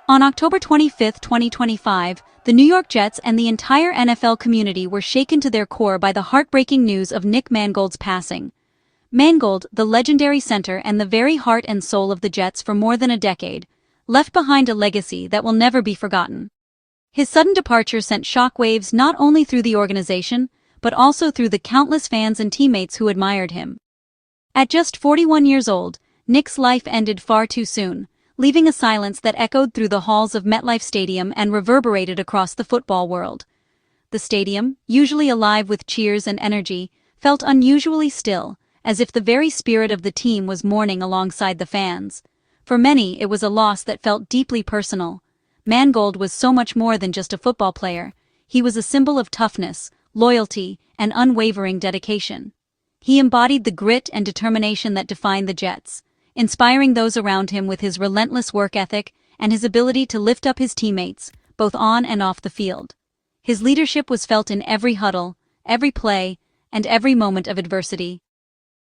On October 25, 2025, the New York Jets and the entire NFL community were shaken to their core by the heartbreaking news of Nick Mangold's passing. Mangold, the legendary center and the very heart and soul of the Jets for more than a decade, left behind a legacy that will never be forgotten. His sudden departure sent shockwaves not only through the organization, but also through the countless fans and teammates who admired him. At just 41 years old, Nick's life ended far too soon, leaving a silence that echoed through the halls of MetLife Stadium and reverberated across the football world. The stadium, usually alive with cheers and energy, felt unusually still, as if the very spirit of the team was mourning alongside the fans. For many, it was a loss that felt deeply personal. Mangold was so much more than just a football player. He was a symbol of toughness, loyalty, and unwavering dedication. He embodied the grit and determination that defined the Jets, inspiring those around him with his relentless work ethic and his ability to lift up his teammates, both on and off the field. His leadership was felt in every huddle, every play, and every moment of adversity.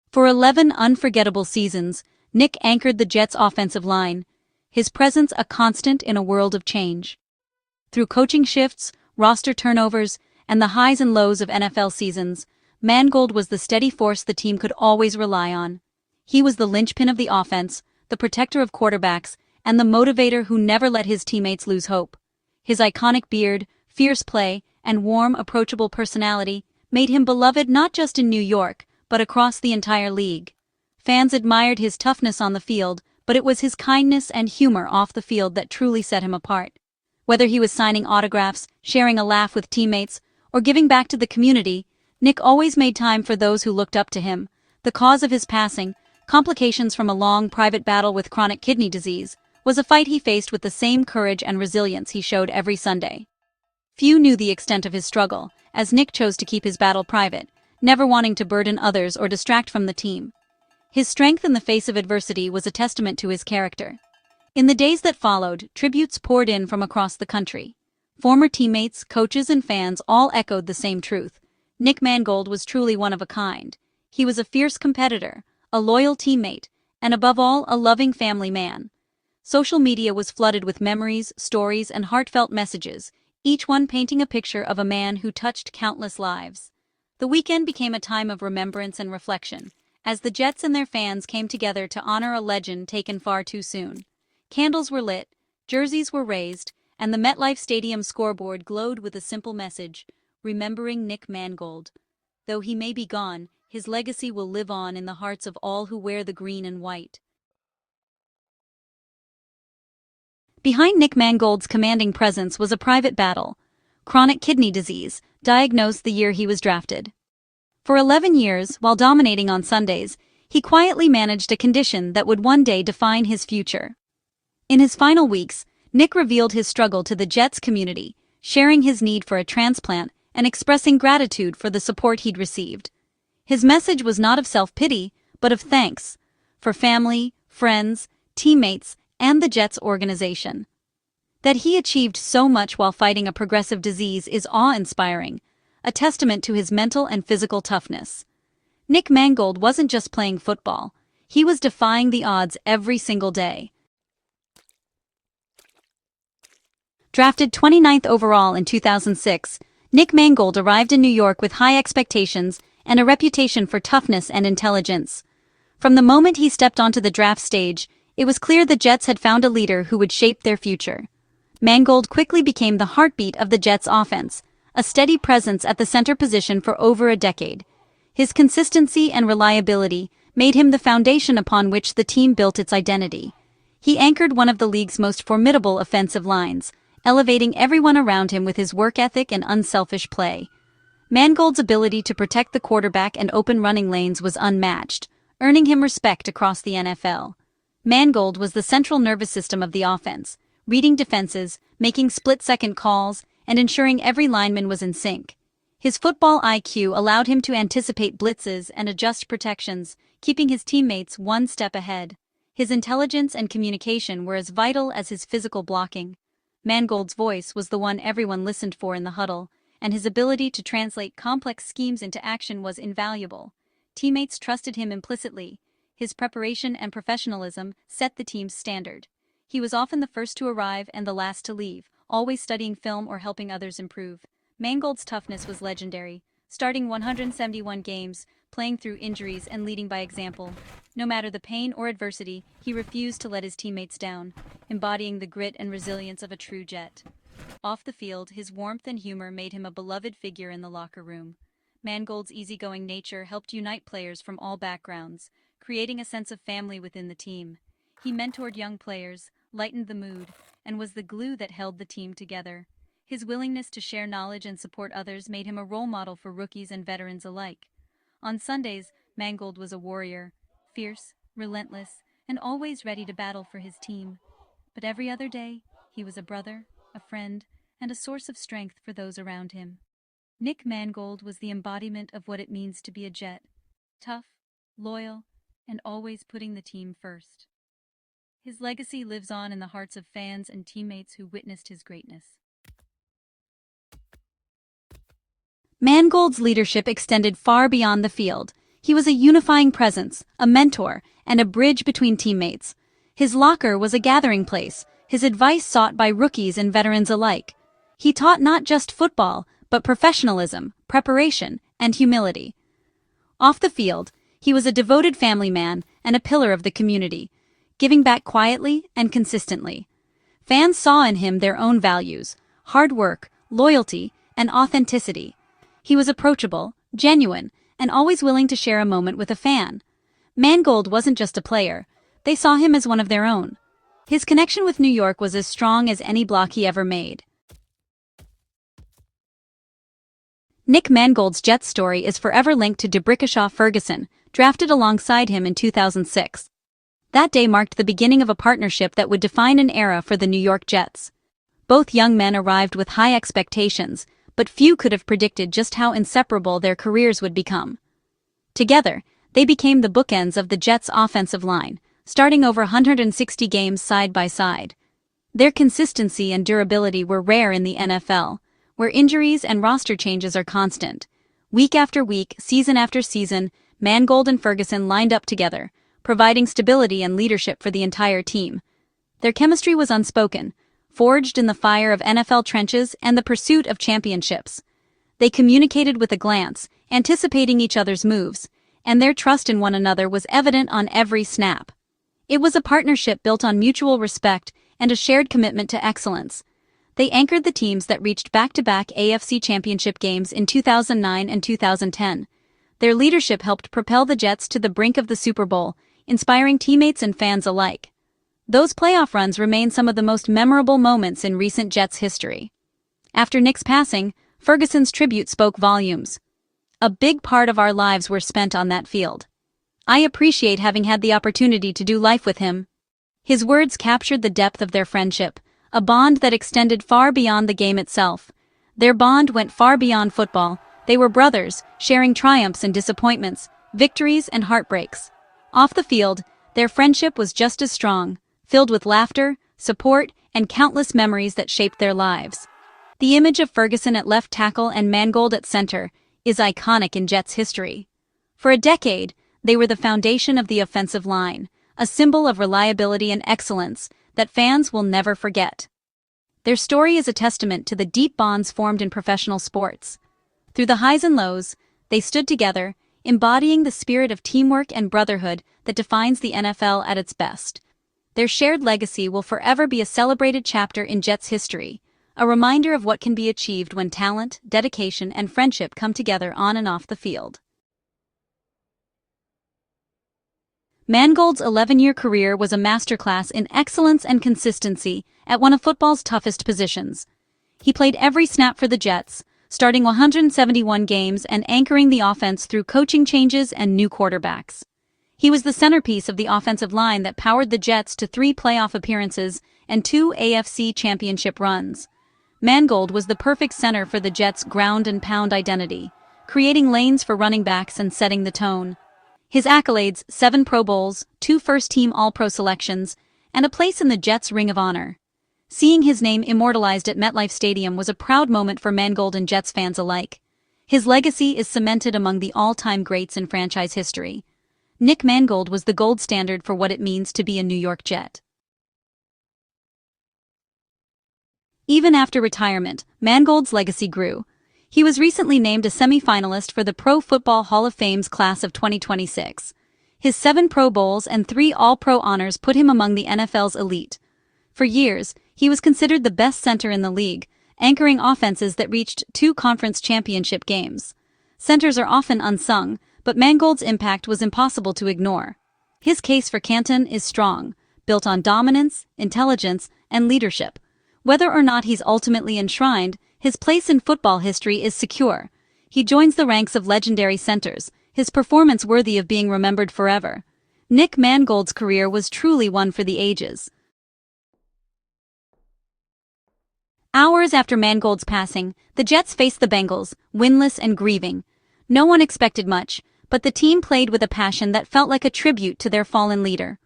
For 11 unforgettable seasons, Nick anchored the Jets' offensive line, his presence a constant in a world of change. Through coaching shifts, roster turnovers, and the highs and lows of NFL seasons, Mangold was the steady force the team could always rely on. He was the linchpin of the offense, the protector of quarterbacks, and the motivator who never let his teammates lose hope. His iconic beard, fierce play, and warm, approachable personality made him beloved not just in New York, but across the entire league. Fans admired his toughness on the field, but it was his kindness and humor off the field that truly set him apart. Whether he was signing autographs, sharing a laugh with teammates, or giving back to the community, Nick always made time for those who looked up to him. The cause of his passing, complications from a long private battle with chronic kidney disease, was a fight he faced with the same courage and resilience he showed every Sunday. Few knew the extent of his struggle, as Nick chose to keep his battle private, never wanting to burden others or distract from the team. His strength in the face of adversity was a testament to his character. In the days that followed, tributes poured in from across the country. Former teammates, coaches, and fans all echoed the same truth. Nick Mangold was truly one of a kind. He was a fierce competitor, a loyal teammate, and above all, a loving family man. Social media was flooded with memories, stories, and heartfelt messages, each one painting a picture of a man who touched countless lives. The weekend became a time of remembrance and reflection, as the Jets and their fans came together to honor a legend taken far too soon. Candles were lit, jerseys were raised, and the MetLife Stadium scoreboard glowed with a simple message: remembering Nick Mangold. Though he may be gone, his legacy will live on in the hearts of all who wear the green and white. Behind Nick Mangold's commanding presence was a private battle: chronic kidney disease, diagnosed the year he was drafted. For 11 years, while dominating on Sundays, he quietly managed a condition that would one day define his future. In his final weeks, Nick revealed his struggle to the Jets community, sharing his need for a transplant and expressing gratitude for the support he'd received. His message was not of self-pity, but of thanks for family, friends, teammates, and the Jets organization. That he achieved so much while fighting a progressive disease is awe-inspiring, a testament to his mental and physical toughness. Nick Mangold wasn't just playing football, he was defying the odds every single day. Drafted 29th overall in 2006, Nick Mangold arrived in New York with high expectations and a reputation for toughness and intelligence. From the moment he stepped onto the draft stage, it was clear the Jets had found a leader who would shape their future. Mangold quickly became the heartbeat of the Jets' offense, a steady presence at the center position for over a decade. His consistency and reliability made him the foundation upon which the team built its identity. He anchored one of the league's most formidable offensive lines, elevating everyone around him with his work ethic and unselfish play. Mangold's ability to protect the quarterback and open running lanes was unmatched, earning him respect across the NFL. Mangold was the central nervous system of the offense, reading defenses, making split-second calls, and ensuring every lineman was in sync. His football IQ allowed him to anticipate blitzes and adjust protections, keeping his teammates one step ahead. His intelligence and communication were as vital as his physical blocking. Mangold's voice was the one everyone listened for in the huddle, and his ability to translate complex schemes into action was invaluable. Teammates trusted him implicitly. His preparation and professionalism set the team's standard. He was often the first to arrive and the last to leave, always studying film or helping others improve. Mangold's toughness was legendary, starting 171 games, playing through injuries and leading by example. No matter the pain or adversity, he refused to let his teammates down, embodying the grit and resilience of a true Jet. Off the field, his warmth and humor made him a beloved figure in the locker room. Mangold's easygoing nature helped unite players from all backgrounds, creating a sense of family within the team. He mentored young players, lightened the mood, and was the glue that held the team together. His willingness to share knowledge and support others made him a role model for rookies and veterans alike. On Sundays, Mangold was a warrior, fierce, relentless, and always ready to battle for his team. But every other day, he was a brother, a friend, and a source of strength for those around him. Nick Mangold was the embodiment of what it means to be a Jet: tough, loyal, and always putting the team first. His legacy lives on in the hearts of fans and teammates who witnessed his greatness. Mangold's leadership extended far beyond the field. He was a unifying presence, a mentor, and a bridge between teammates. His locker was a gathering place, his advice sought by rookies and veterans alike. He taught not just football, but professionalism, preparation, and humility. Off the field, he was a devoted family man and a pillar of the community, giving back quietly and consistently. Fans saw in him their own values: hard work, loyalty, and authenticity. He was approachable, genuine, and always willing to share a moment with a fan. Mangold wasn't just a player, they saw him as one of their own. His connection with New York was as strong as any block he ever made. Nick Mangold's Jets story is forever linked to D'Brickashaw Ferguson, drafted alongside him in 2006. That day marked the beginning of a partnership that would define an era for the New York Jets. Both young men arrived with high expectations, but few could have predicted just how inseparable their careers would become. Together, they became the bookends of the Jets' offensive line, starting over 160 games side by side. Their consistency and durability were rare in the NFL, where injuries and roster changes are constant. Week after week, season after season, Mangold and Ferguson lined up together, providing stability and leadership for the entire team. Their chemistry was unspoken, forged in the fire of NFL trenches and the pursuit of championships. They communicated with a glance, anticipating each other's moves, and their trust in one another was evident on every snap. It was a partnership built on mutual respect and a shared commitment to excellence. They anchored the teams that reached back-to-back AFC championship games in 2009 and 2010. Their leadership helped propel the Jets to the brink of the Super Bowl, inspiring teammates and fans alike. Those playoff runs remain some of the most memorable moments in recent Jets history. After Nick's passing, Ferguson's tribute spoke volumes. "A big part of our lives were spent on that field. I appreciate having had the opportunity to do life with him." His words captured the depth of their friendship, a bond that extended far beyond the game itself. Their bond went far beyond football. They were brothers, sharing triumphs and disappointments, victories and heartbreaks. Off the field, their friendship was just as strong, filled with laughter, support, and countless memories that shaped their lives. The image of Ferguson at left tackle and Mangold at center is iconic in Jets history. For a decade, they were the foundation of the offensive line, a symbol of reliability and excellence that fans will never forget. Their story is a testament to the deep bonds formed in professional sports. Through the highs and lows, they stood together, embodying the spirit of teamwork and brotherhood that defines the NFL at its best. Their shared legacy will forever be a celebrated chapter in Jets history, a reminder of what can be achieved when talent, dedication, and friendship come together on and off the field. Mangold's 11-year career was a masterclass in excellence and consistency at one of football's toughest positions. He played every snap for the Jets, starting 171 games and anchoring the offense through coaching changes and new quarterbacks. He was the centerpiece of the offensive line that powered the Jets to 3 playoff appearances and 2 AFC championship runs. Mangold was the perfect center for the Jets' ground-and-pound identity, creating lanes for running backs and setting the tone. His accolades: 7 Pro Bowls, 2 first-team All-Pro selections, and a place in the Jets' Ring of Honor. Seeing his name immortalized at MetLife Stadium was a proud moment for Mangold and Jets fans alike. His legacy is cemented among the all-time greats in franchise history. Nick Mangold was the gold standard for what it means to be a New York Jet. Even after retirement, Mangold's legacy grew. He was recently named a semi-finalist for the Pro Football Hall of Fame's class of 2026. His 7 Pro Bowls and 3 All-Pro honors put him among the NFL's elite. For years, he was considered the best center in the league, anchoring offenses that reached 2 conference championship games. Centers are often unsung, but Mangold's impact was impossible to ignore. His case for Canton is strong, built on dominance, intelligence, and leadership. Whether or not he's ultimately enshrined, his place in football history is secure. He joins the ranks of legendary centers, his performance worthy of being remembered forever. Nick Mangold's career was truly one for the ages. Hours after Mangold's passing, the Jets faced the Bengals, winless and grieving. No one expected much, but the team played with a passion that felt like a tribute to their fallen leader.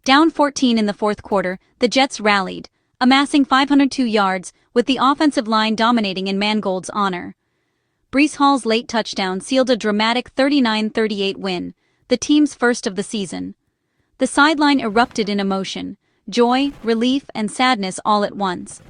Down 14 in the fourth quarter, the Jets rallied, amassing 502 yards, with the offensive line dominating in Mangold's honor. Breece Hall's late touchdown sealed a dramatic 39-38 win, the team's first of the season. The sideline erupted in emotion, joy, relief, and sadness all at once.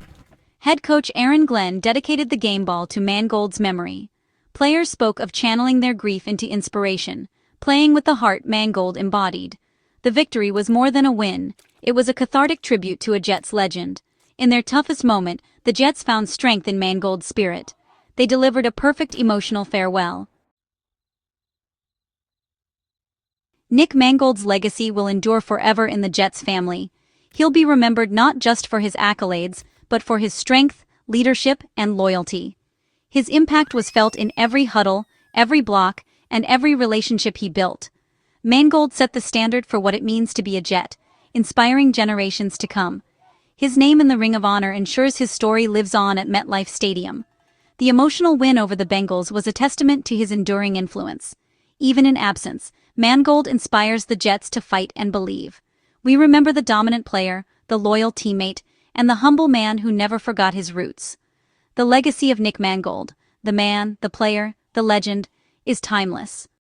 Head coach Aaron Glenn dedicated the game ball to Mangold's memory. Players spoke of channeling their grief into inspiration, playing with the heart Mangold embodied. The victory was more than a win, it was a cathartic tribute to a Jets legend. In their toughest moment, the Jets found strength in Mangold's spirit. They delivered a perfect emotional farewell. Nick Mangold's legacy will endure forever in the Jets family. He'll be remembered not just for his accolades, but for his strength, leadership, and loyalty. His impact was felt in every huddle, every block, and every relationship he built. Mangold set the standard for what it means to be a Jet, inspiring generations to come. His name in the Ring of Honor ensures his story lives on at MetLife Stadium. The emotional win over the Bengals was a testament to his enduring influence. Even in absence, Mangold inspires the Jets to fight and believe. We remember the dominant player, the loyal teammate, and the humble man who never forgot his roots. The legacy of Nick Mangold, the man, the player, the legend, is timeless.